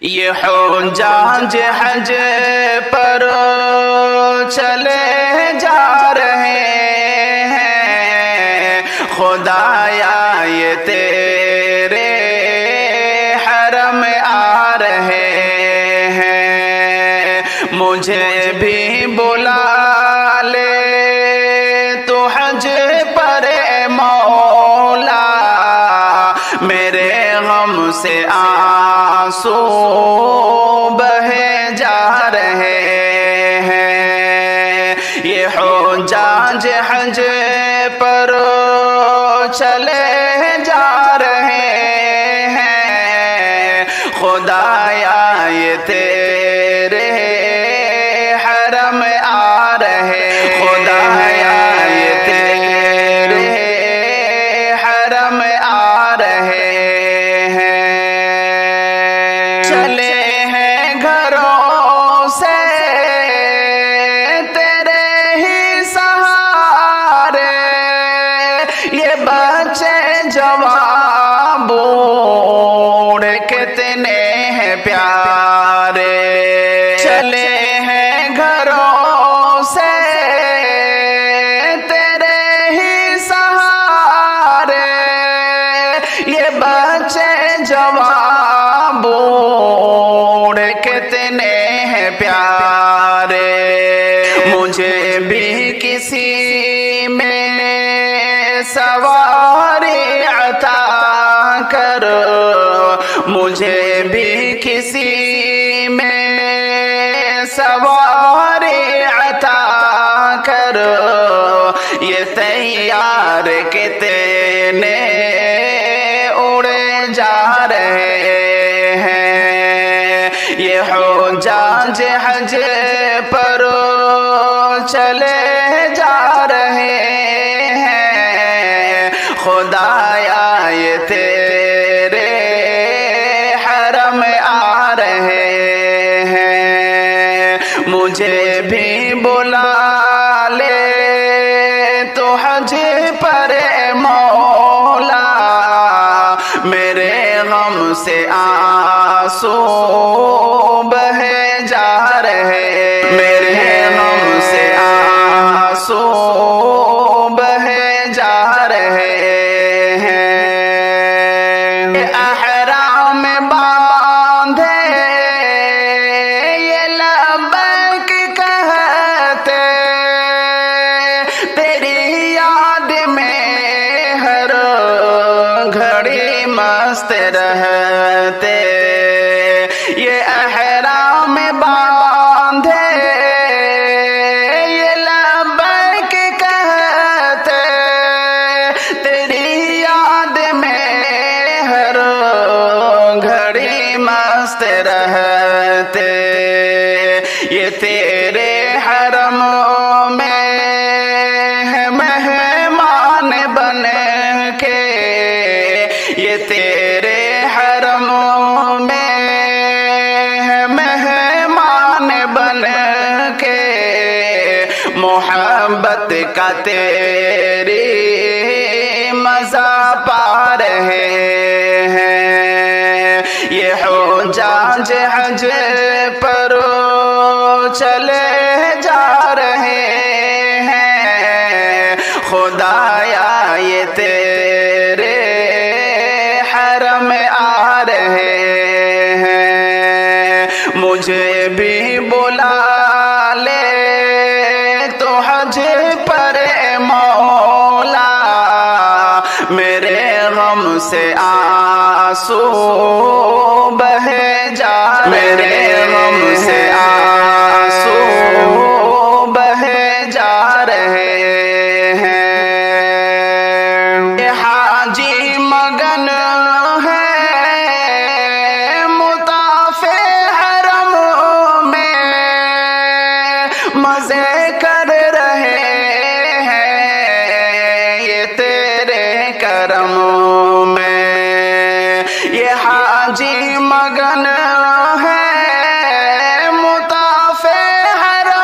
یہ حجاج حج پر چلے جا رہے ہیں، خدایا یہ تیرے حرم آ رہے ہیں، مجھے بھی بلا لے تو حج پر اے مولا، میرے غم سے آنسو بہے جا رہے ہیں۔ یہ حجاج حج پر چلے جا رہے ہیں، خدایا یہ تیرے حرم آ رہے، خدایا یہ تیرے حرم آ رہے ہیں۔ چلے ہیں گھروں سے تیرے ہی سہارے، یہ بچے جوان بوڑھے کتنے ہیں پیارے، چلے ہیں گھروں سے تیرے ہی سہارے، یہ بچے جوان بوڑھے کتنے ہیں پیارے، مجھے بھی کسی میں سواری عطا کر، مجھے بھی کسی میں سواری عطا کر، یہ تیار کتنے اڑے جا رہے ہیں، یہ حجاج حج پر چلے جا رہے ہیں، خدایا یہ تیرے حرم آ رہے ہیں، مجھے بھی بلا لے تو حج پر اے مولا، میرے غم سے آنسو بہے جا رہے، میرے غم سے آنسو بہے جا رہے ہیں۔ احرام باندھے یہ لبیک کہتے، تیری یاد میں ہر گھڑی مست رہتے، یہ احرام باندھے یہ لبیک کہتے، تیری یاد میں ہر گھڑی مست رہتے، یہ تیرے حرم میں ہے مہمان بن کے، یہ تیرے حرم میں ہے مہمان بن کے، محبت کا تیری مزہ پا رہے ہیں، یہ حجاج حج پر چلے جا رہے ہیں، خدایا یہ تیرے حرم آ رہے ہیں، مجھے بھی بلا لے تو حج پر اے مولا، میرے غم سے آنسو بہے جا، میرے غم سے آنسو بہے جا رہے ہیں۔ یہ حاجی مگن ہے مطاف حرم میں، مزے کر رہے ہیں یہ تیرے کرم میں، یہ حاجی مگن ہے مطاف حرم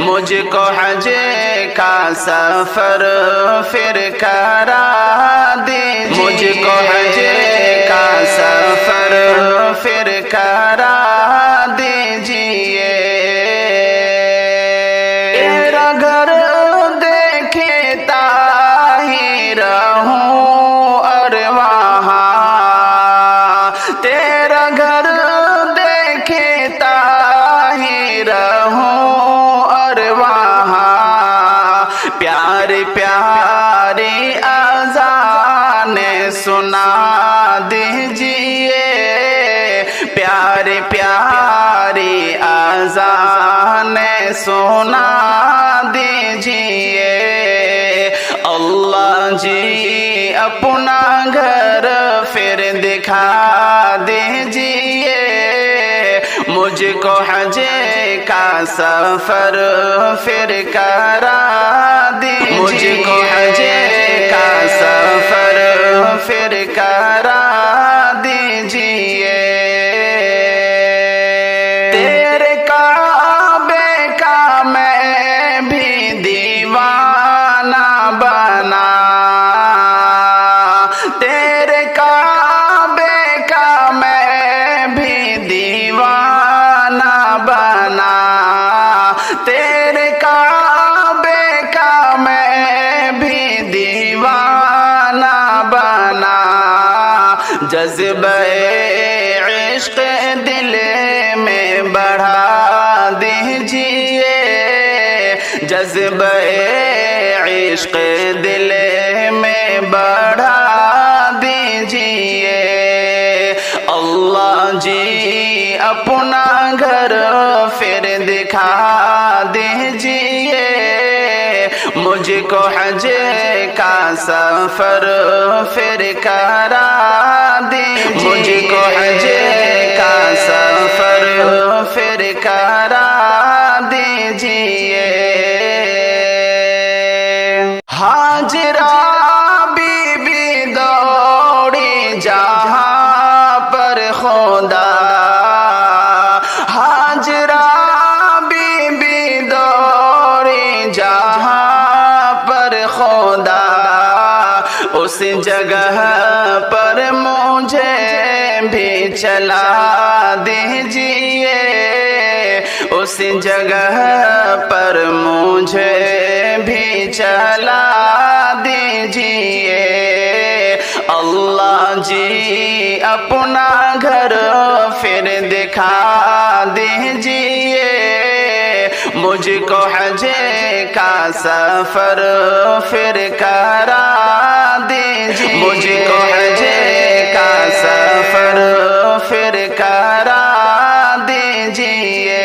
مجھ کو حج کا سفر پھر کرا دیجئے مجھ کو حج کا سفر پھر کرا دیجئے تیرا گھر دیکھتا ہی رہوں اور وہاں تیرا گھر دیکھتا ہی رہوں اور وہاں پیاری پیاری اذان سنا دیجئے پیاری پیاری اذان سنا دیجئے اللہ جی اپنا گھر پھر دکھا دیجئے مجھ کو حج کا سفر پھر کرا دیجئے مجھ کو حج کا سفر پھر کرا دیجئے تیرے کعبے کا میں بھی دیوانہ بنا تیرے کعبے کا میں بھی دیوانہ بنا تیرے کعبے کا میں بھی دیوانہ بنا جذبہ عشق دل میں بڑھا دیجئے جذبہ عشق دل میں بڑھا دیجئے اللہ جی اپنا گھر پھر دکھا دیجئے مجھ کو حج کا سفر پھر کرا دیجئے مجھ کو حج کا سفر پھر کرا دیجئے ہاجرہ بی بی دوڑی جہاں پر خدا ہاجرہ بی بی دوڑی جہاں پر خدا اس جگہ پر مجھے بھی چلا دیجئے اس جگہ پر مجھے بھی چلا دیجئے اللہ جی اپنا گھر پھر دکھا دیجئے مجھ کو حج کا سفر پھر کرا دیجئے مجھ کو حج کا سفر پھر کرا دیجئے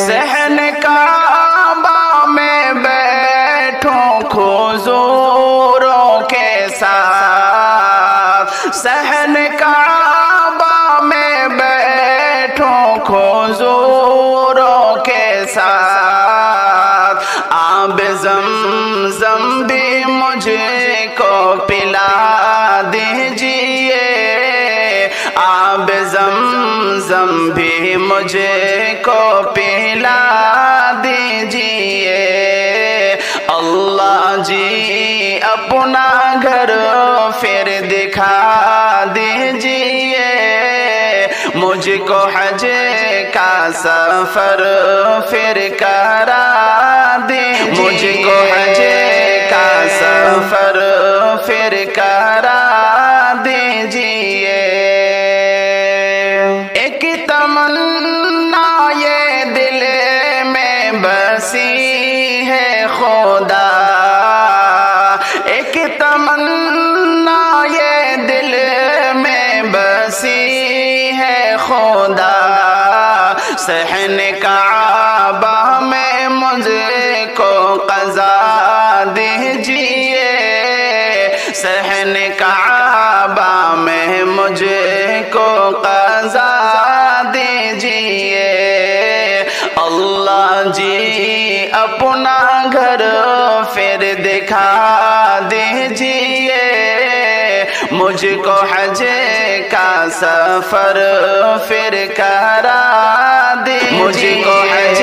صحن کعبہ میں بیٹھوں حضوروں کے ساتھ صحن کعبہ میں بیٹھوں حضوروں کے ساتھ آب زمزم بھی مجھے کو پلا دیجئے آب زمزم بھی مجھے کو پلا دیجئے اللہ جی اپنا گھر پھر دکھا دیجئے مجھ کو حج کا سفر پھر کرا دیجئے مجھ کو حج کا سفر پھر کرا دیجئے ایک تمنا یہ دل میں بسی ہے خدا ایک تمنا یہ دل میں بسی ہے خدا صحن کعبہ میں مجھ کو قضا دیجئے صحن کعبہ میں مجھ کو قضا دیجئے اللہ جی اپنا گھر پھر دکھا دیجئے مجھ کو حج کا سفر پھر کرا دیجئے مجھ کو حج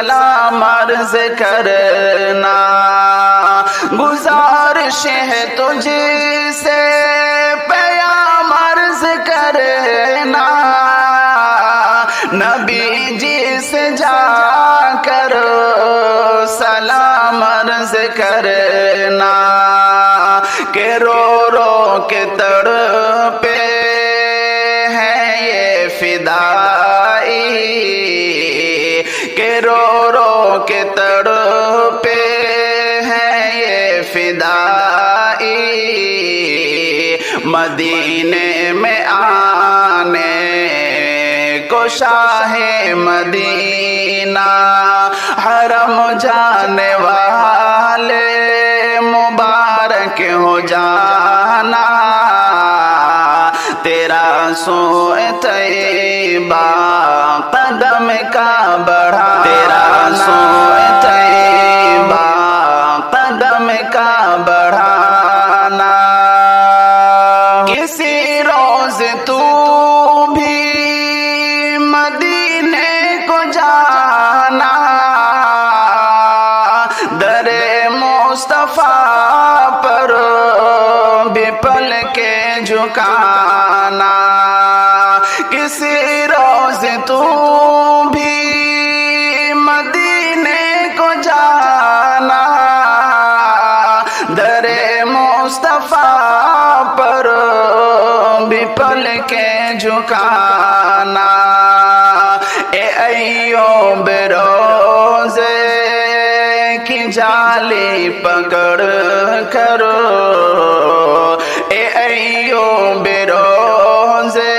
سلام عرض کرنا، گزارش ہے تجھ سے پیام عرض کرنا، نبی جی سے جا کر سلام عرض کرنا، کہ رو رو کے تڑپے ہیں یہ فدائی، کہ رو رو کے تڑپے ہیں یہ فدائی، مدینے میں آنے کو شاہ مدینہ حرم جانے والے مبارک ہو جانا، تیرا سوئے طیبہ قدم کا بڑھا، تیرا سوئے طیبہ قدم کا بڑھانا، کسی روز تو بھی مدینے کو جانا، در مصطفیٰ پر بھی پل کے جھکانا، کسی روز تو بھی مدینے کو جانا، در مصطفیٰ پر بھی پل کے جھکانا، اے ایوب روزے کی جالی پکڑ کر، اے ایوب روزے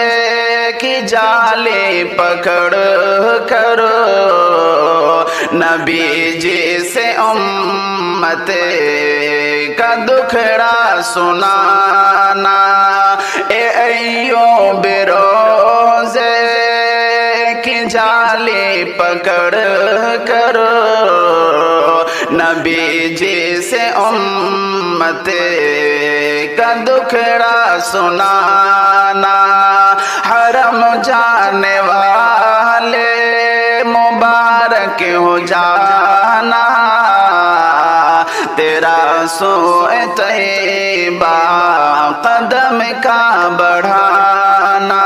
کی جالی پکڑ کر، نبی جی سے امت کا دکھڑا سنانا، اے ایوب روزے کی جالی پکڑ کر، نبی جی سے امت کا دکھڑا سنانا، حرم جانے والے مبارک ہو جانا، تیرا سوئے طیبہ قدم کا بڑھانا،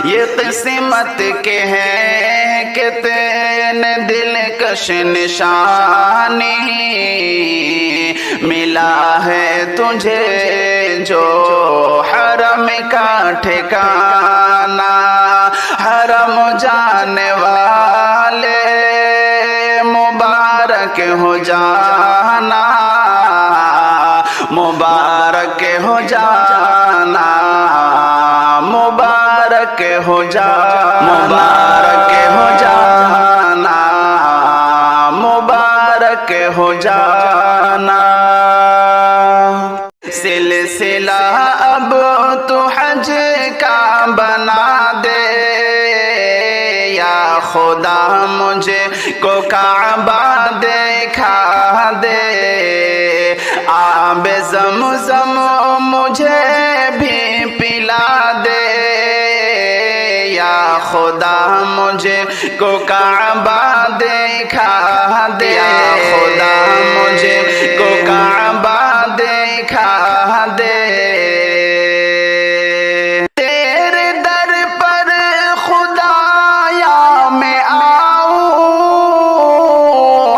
یہ قسمت کے ہیں کہ تینے دلکش نشانی، ملا ہے تجھے جو حرم کا ٹھکانہ، حرم جانے والے مبارک ہو جانا، مبارک ہو جانا، مبارک ہو جانا، مبارک ہو جانا، مبارک ہو جانا، سلسلہ اب تو حج کا بنا دے، یا خدا مجھے کو کعبہ دکھا دے، آب زمزم مجھے بھی پلا دے، یا خدا مجھے کو کعبہ دکھا دے، یا خدا مجھے کو کعبہ دکھا دے، تیرے در پر خدایا میں آؤں،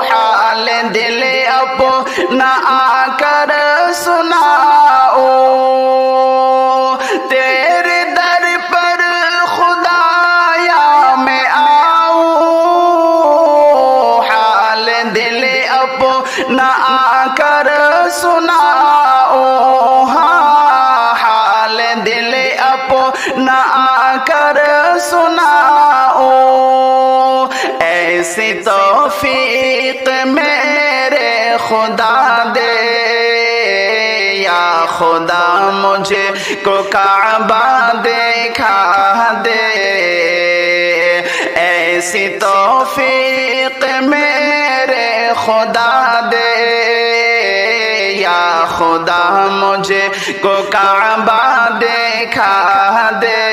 حال دل اپنا آ کر سناؤں، تیرے در پر خدایا میں آؤں، حال دل اپنا آ کر سناؤں، ہاں حال دل اپنا آ کر سناؤں، ایسی توفیق میرے خدا دے، یا خدا مجھے کو کعبہ دکھا دے، ایسی توفیق میرے خدا دے، یا خدا مجھے کو کعبہ دکھا دے،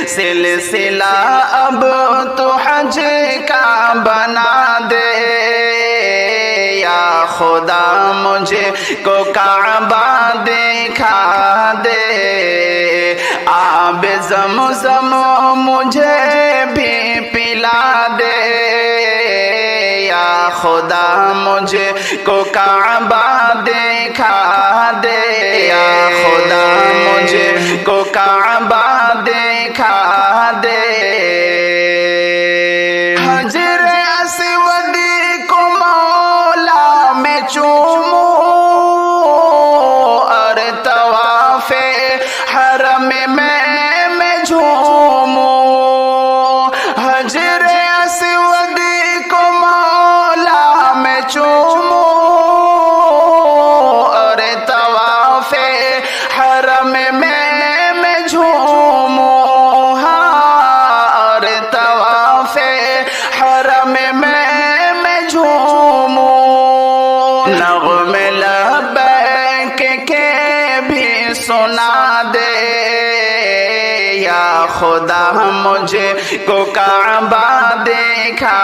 سلسلہ اب تو حج حج کا بنا دے یا خدا مجھے کو کعبہ دکھا دے آب زمزم مجھے بھی پلا دے یا خدا مجھے کو کعبہ دکھا دے یا خدا مجھے کو کعبہ دکھا دے حجر اسود کو مولا میں چوموں اور طواف حرم میں جھوموں حجر اسود کو مولا میں چوموں اور طواف حرم میں جھوموں اور طواف حرم میں جھوموں نغم لبیک کے بھی سنا دے یا خدا مجھے کو کعبہ دکھا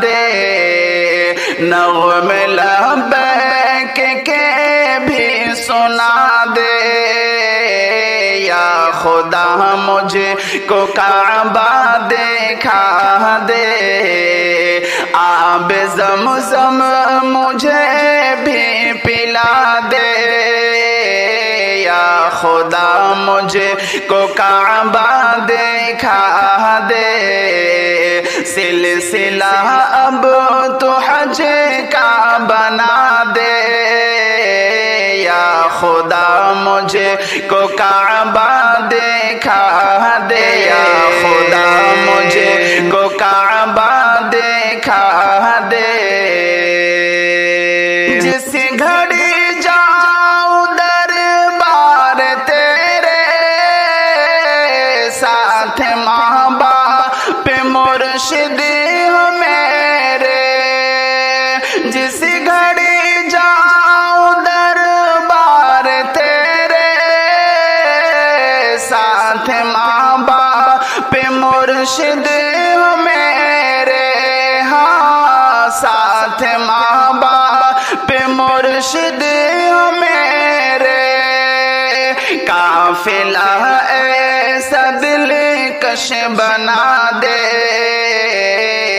دے نغم لبیک کے بھی سنا دے یا خدا مجھے کو کعبہ دکھا دے آب زمزم مجھے بھی پلا دے یا خدا مجھے کو کعبہ دکھا دے سلسلہ اب تو حج کا بنا دے یا خدا مجھے کو کعبہ دکھا دے یا خدا مجھے کو کعبہ دکھا دے جس گھڑی جاؤں دربار تیرے ساتھ ماں باپ مرشد میرے جس گھڑی جاؤں دربار تیرے ساتھ ماں باپ مرشد میرے ہاں ساتھ ماں باپ مرشد میرے قافلہ ایسا دل کش بنا دے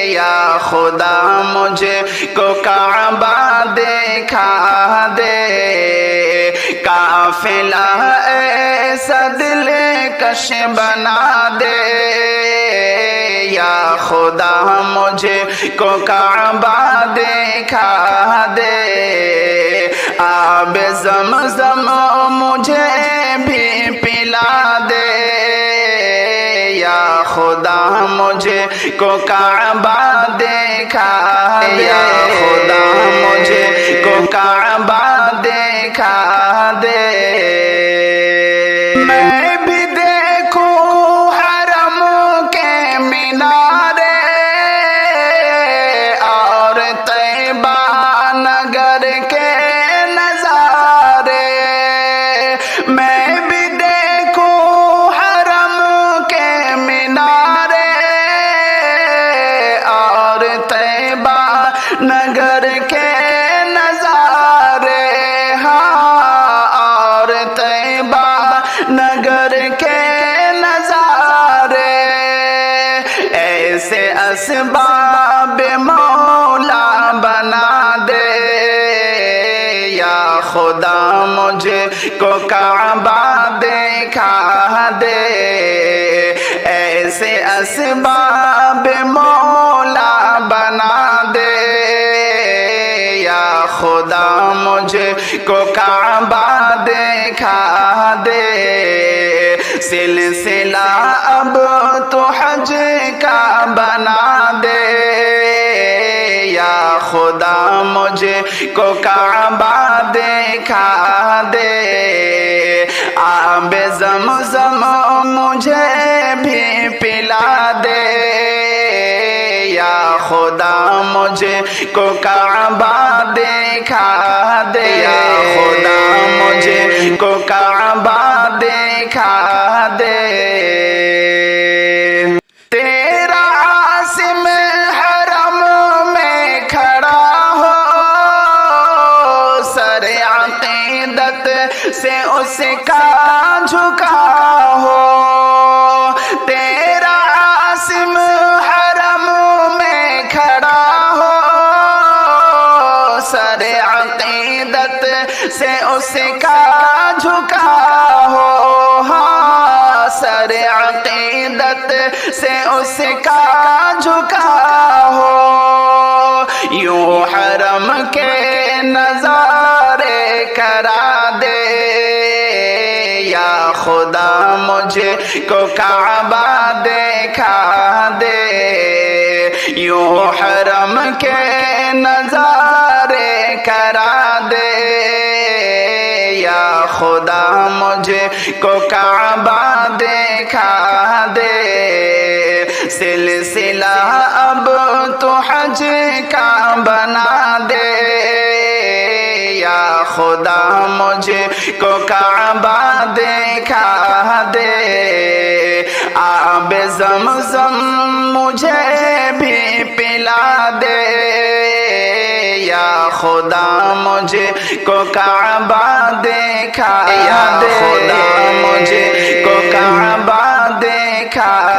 یا خدا مجھے کو کعبہ دکھا دے قافلہ ایسا دل کش بنا دے یا خدا مجھے کو کعبہ دکھا دے آب زمزم مجھے بھی پلا دے یا خدا مجھے کو کعبہ دکھا دے یا خدا مجھے کو کعبہ دکھا دے میں بھی دیکھوں حرم کے مینارے اور طیبہ نگر کے نظارے میں بھی دیکھوں حرم کے مینارے اور طیبہ نگر کے نظارے ہاں اور طیبہ نگر کے نظارے ایسے اسباب مولا بنا دے یا خدا مجھے کو کعبہ دکھا دے ایسے اسباب مولا بنا دے یا خدا مجھے کو کعبہ دکھا دے سلسلہ اب تو حج کا بنا دے یا خدا مجھے کو کعبہ دکھا دے آب زمزم مجھے بھی پلا دے یا خدا مجھے کو کعبہ دکھا دے یا خدا مجھے کو کعبہ دکھا دے تیرا عاصم سے اس کا جھکا ہو، تیرا عاصم حرم میں کھڑا ہو، سر عقیدت سے اس کا جھکا ہو، ہاں سر عقیدت سے اس کا جھکا ہو، یوں حرم کے نظارے کرا دے یا خدا مجھ کو کعبہ دکھا دے، یوں حرم کے نظارے کرا دے یا خدا مجھ کو کعبہ دکھا دے، سلسلہ اب تو حج کا بنا دے یا خدا مجھ کو کعبہ دکھا دے، آب زمزم مجھے بھی پلا دے یا خدا مجھ کو کعبہ دکھا دے، خدا مجھ کو کعبہ دکھا